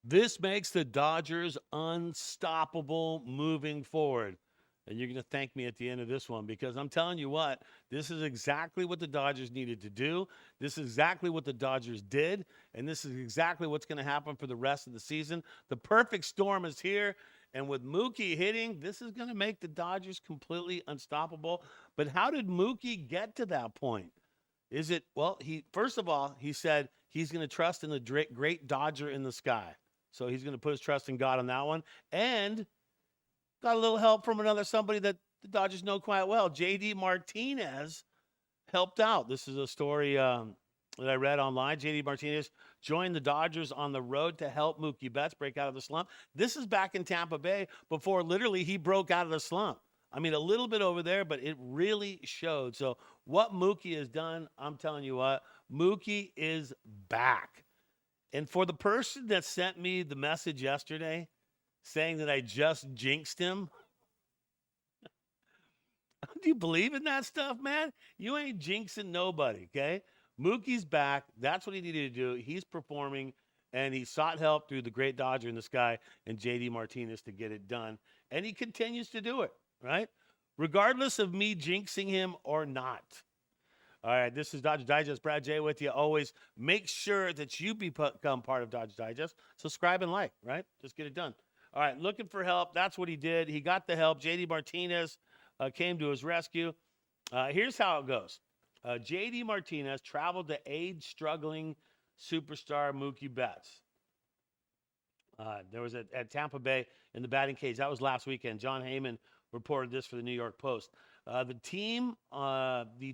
This makes the Dodgers unstoppable moving forward. And you're going to thank me at the end of this one because I'm telling you what, this is exactly what the Dodgers needed to do. This is exactly what the Dodgers did. And this is exactly what's going to happen for the rest of the season. The perfect storm is here. And with Mookie hitting, this is going to make the Dodgers completely unstoppable. But how did Mookie get to that point? Is it, well, he, first of all, he said he's going to trust in the great Dodger in the sky. So he's going to put his trust in God on that one. And got a little help from somebody that the Dodgers know quite well. JD Martinez helped out. This is a story that I read online. JD Martinez joined the Dodgers on the road to help Mookie Betts break out of the slump. This is back in Tampa Bay before literally he broke out of the slump. I mean, a little bit over there, but it really showed. So what Mookie has done, I'm telling you what, Mookie is back. And for the person that sent me the message yesterday saying that I just jinxed him, do you believe in that stuff, man? You ain't jinxing nobody, okay? Mookie's back. That's what he needed to do. He's performing, and he sought help through the great Dodger in the sky and JD Martinez to get it done. And he continues to do it, right? Regardless of me jinxing him or not. All right, this is Dodger Digest. Brad J with you. Always make sure that you become part of Dodger Digest. Subscribe and like, right? Just get it done. All right, looking for help. That's what he did. He got the help. JD Martinez came to his rescue. Here's how it goes. JD Martinez traveled to aid struggling superstar Mookie Betts. There was at Tampa Bay in the batting cage. That was last weekend. John Heyman reported this for the New York Post. The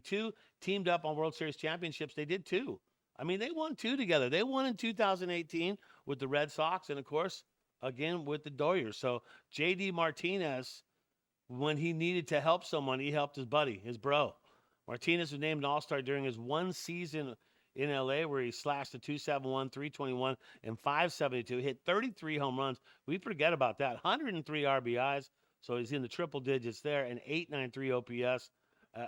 two teamed up on World Series championships. They did two. I mean, they won two together. They won in 2018 with the Red Sox and, of course, again with the Dodgers. So JD Martinez, when he needed to help someone, he helped his buddy, his bro. Martinez was named an All-Star during his one season in LA where he slashed a 271, 321, and 572, hit 33 home runs. We forget about that. 103 RBIs, so he's in the triple digits there, and 893 OPS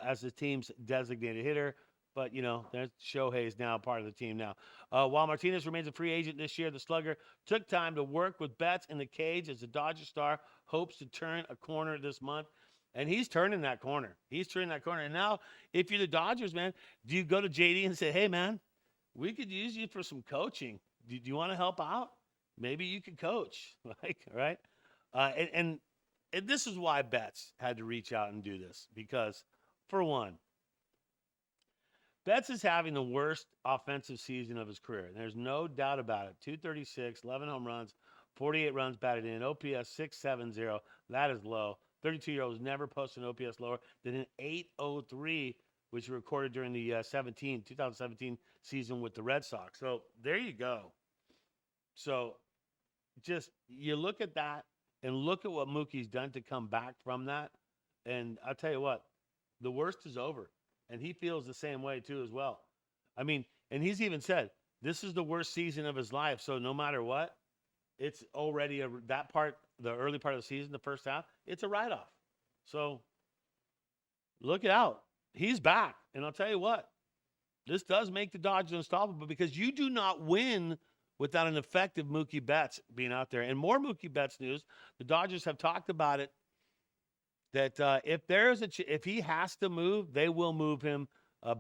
as the team's designated hitter. But, you know, there's Shohei is now part of the team now. While Martinez remains a free agent this year, the slugger took time to work with Betts in the cage as the Dodger star hopes to turn a corner this month. And he's turning that corner. He's turning that corner. And now, if you're the Dodgers, man, do you go to JD and say, hey, man, we could use you for some coaching. Do you want to help out? Maybe you could coach, like, right? And this is why Betts had to reach out and do this. Because, for one, Betts is having the worst offensive season of his career. And there's no doubt about it. 236, 11 home runs, 48 runs batted in, OPS 670. That is low. 32-year-olds never posted an OPS lower than an 803, which he recorded during the 2017 season with the Red Sox. So there you go. So just you look at that and look at what Mookie's done to come back from that. And I'll tell you what, the worst is over. And he feels the same way, too, as well. I mean, and he's even said, this is the worst season of his life. So no matter what, it's already the early part of the season, the first half, it's a write-off. So look it out. He's back. And I'll tell you what, this does make the Dodgers unstoppable because you do not win without an effective Mookie Betts being out there. And more Mookie Betts news, the Dodgers have talked about it, that if he has to move, they will move him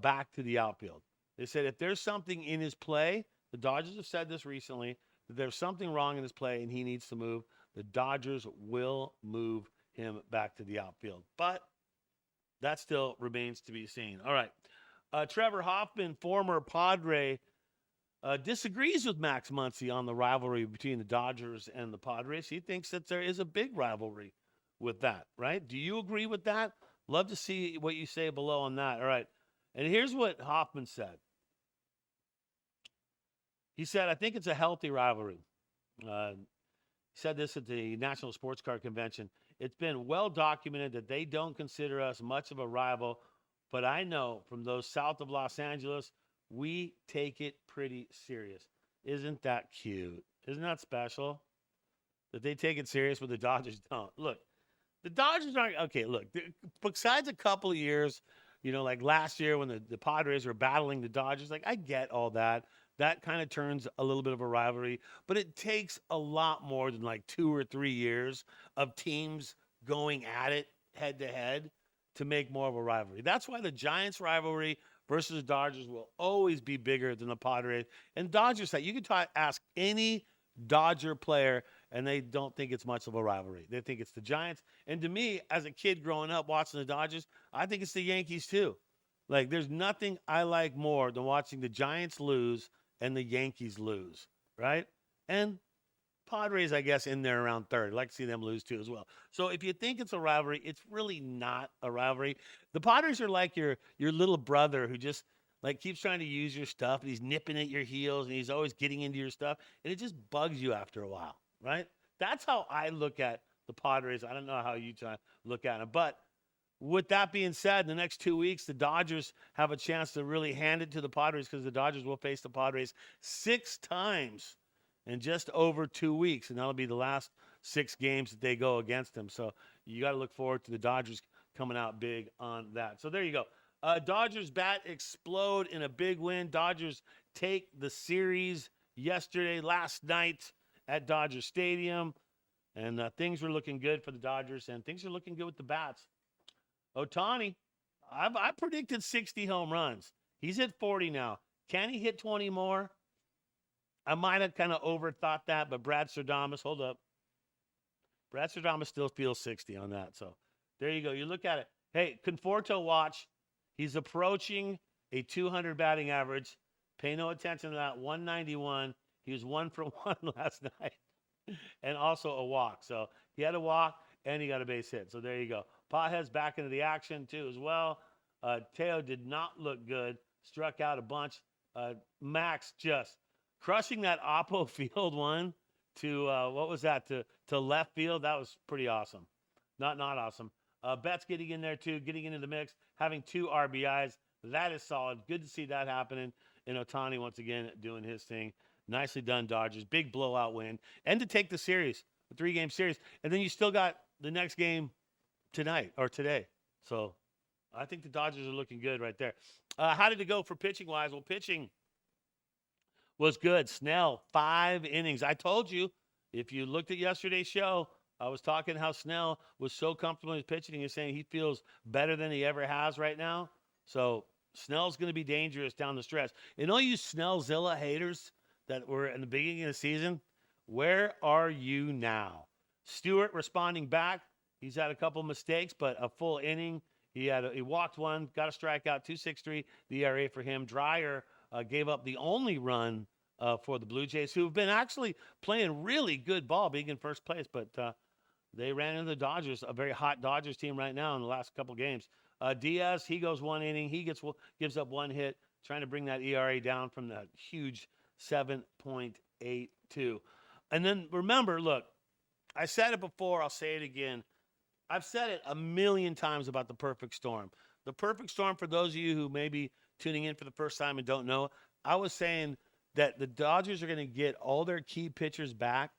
back to the outfield. They said if there's something in his play, the Dodgers have said this recently, that there's something wrong in his play and he needs to move, the Dodgers will move him back to the outfield. But that still remains to be seen. All right. Trevor Hoffman, former Padre, disagrees with Max Muncy on the rivalry between the Dodgers and the Padres. He thinks that there is a big rivalry with that, right? Do you agree with that? Love to see what you say below on that. All right. And here's what Hoffman said. He said, I think it's a healthy rivalry. He said this at the National Sports Car Convention. It's been well documented that they don't consider us much of a rival, but I know from those south of Los Angeles, we take it pretty serious. Isn't that cute? Isn't that special? That they take it serious, but the Dodgers don't. Look, the Dodgers aren't, okay, look, besides a couple of years, you know, like last year when the Padres were battling the Dodgers, like I get all that. that kind of turns a little bit of a rivalry. But it takes a lot more than like 2 or 3 years of teams going at it head to head to make more of a rivalry. That's why the Giants rivalry versus the Dodgers will always be bigger than the Padres. And Dodgers, you can ask any Dodger player, and they don't think it's much of a rivalry. They think it's the Giants. And to me, as a kid growing up watching the Dodgers, I think it's the Yankees too. Like, there's nothing I like more than watching the Giants lose and the Yankees lose, right? And Padres, I guess, in there around third. I'd like to see them lose too as well. So if you think it's a rivalry, it's really not a rivalry. The Padres are like your little brother who just keeps trying to use your stuff, and he's nipping at your heels, and he's always getting into your stuff, and it just bugs you after a while, right? That's how I look at the Padres. I don't know how you look at them, but with that being said, in the next 2 weeks, the Dodgers have a chance to really hand it to the Padres because the Dodgers will face the Padres 6 times in just over 2 weeks, and that'll be the last 6 games that they go against them. So you got to look forward to the Dodgers coming out big on that. So there you go. Dodgers bat explode in a big win. Dodgers take the series last night at Dodger Stadium, and things were looking good for the Dodgers, and things are looking good with the bats. Ohtani, I predicted 60 home runs. He's at 40 now. Can he hit 20 more? I might have kind of overthought that, but Brad Stradamus, hold up. Brad Stradamus still feels 60 on that. So there you go. You look at it. Hey, Conforto watch. He's approaching a 200 batting average. Pay no attention to that. 191. He was 1 for 1 last night. And also a walk. So he had a walk and he got a base hit. So there you go. Pajes back into the action too as well. Teo did not look good. Struck out a bunch. Max just crushing that Oppo field one to, what was that, to left field. That was pretty awesome. Not awesome. Betts getting in there too, getting into the mix, having 2 RBIs. That is solid. Good to see that happening. And Ohtani once again doing his thing. Nicely done, Dodgers. Big blowout win. And to take the series, the 3-game series. And then you still got the next game tonight or today. So I think the Dodgers are looking good right there. How did it go for pitching-wise? Well, pitching was good. Snell, 5 innings. I told you, if you looked at yesterday's show, I was talking how Snell was so comfortable in his pitching. He's saying he feels better than he ever has right now. So Snell's going to be dangerous down the stretch. And all you Snellzilla haters that were in the beginning of the season, where are you now? Stewart responding back. He's had a couple mistakes, but a full inning. He walked 1, got a strikeout, 2.63 the ERA for him. Dreyer gave up the only run for the Blue Jays, who have been actually playing really good ball, being in first place. But they ran into the Dodgers, a very hot Dodgers team right now in the last couple games. Diaz, he goes 1 inning. He gives up 1 hit, trying to bring that ERA down from that huge 7.82. And then remember, look, I said it before. I'll say it again. I've said it a million times about the perfect storm. The perfect storm, for those of you who may be tuning in for the first time and don't know, I was saying that the Dodgers are going to get all their key pitchers back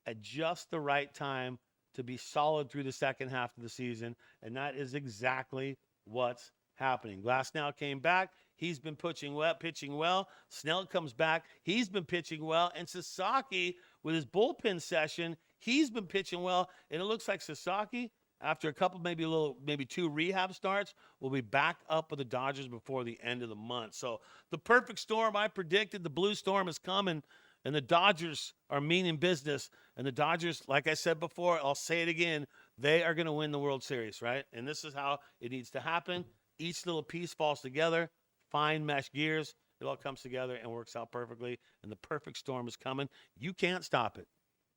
at just the right time to be solid through the second half of the season, and that is exactly what's happening. Glasnow came back. He's been pitching well. Snell comes back. He's been pitching well. And Sasaki, with his bullpen session, he's been pitching well. And it looks like Sasaki, after a couple, maybe 2 rehab starts, will be back up with the Dodgers before the end of the month. So the perfect storm, I predicted, the blue storm is coming, and the Dodgers are meaning business. And the Dodgers, like I said before, I'll say it again, they are going to win the World Series, right? And this is how it needs to happen. Each little piece falls together, fine mesh gears. It all comes together and works out perfectly. And the perfect storm is coming. You can't stop it.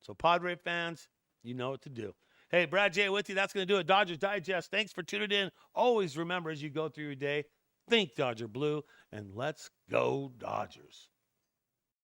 So Padre fans, you know what to do. Hey, Brad J. with you. That's going to do it. Dodgers Digest. Thanks for tuning in. Always remember, as you go through your day, think Dodger Blue, and let's go Dodgers.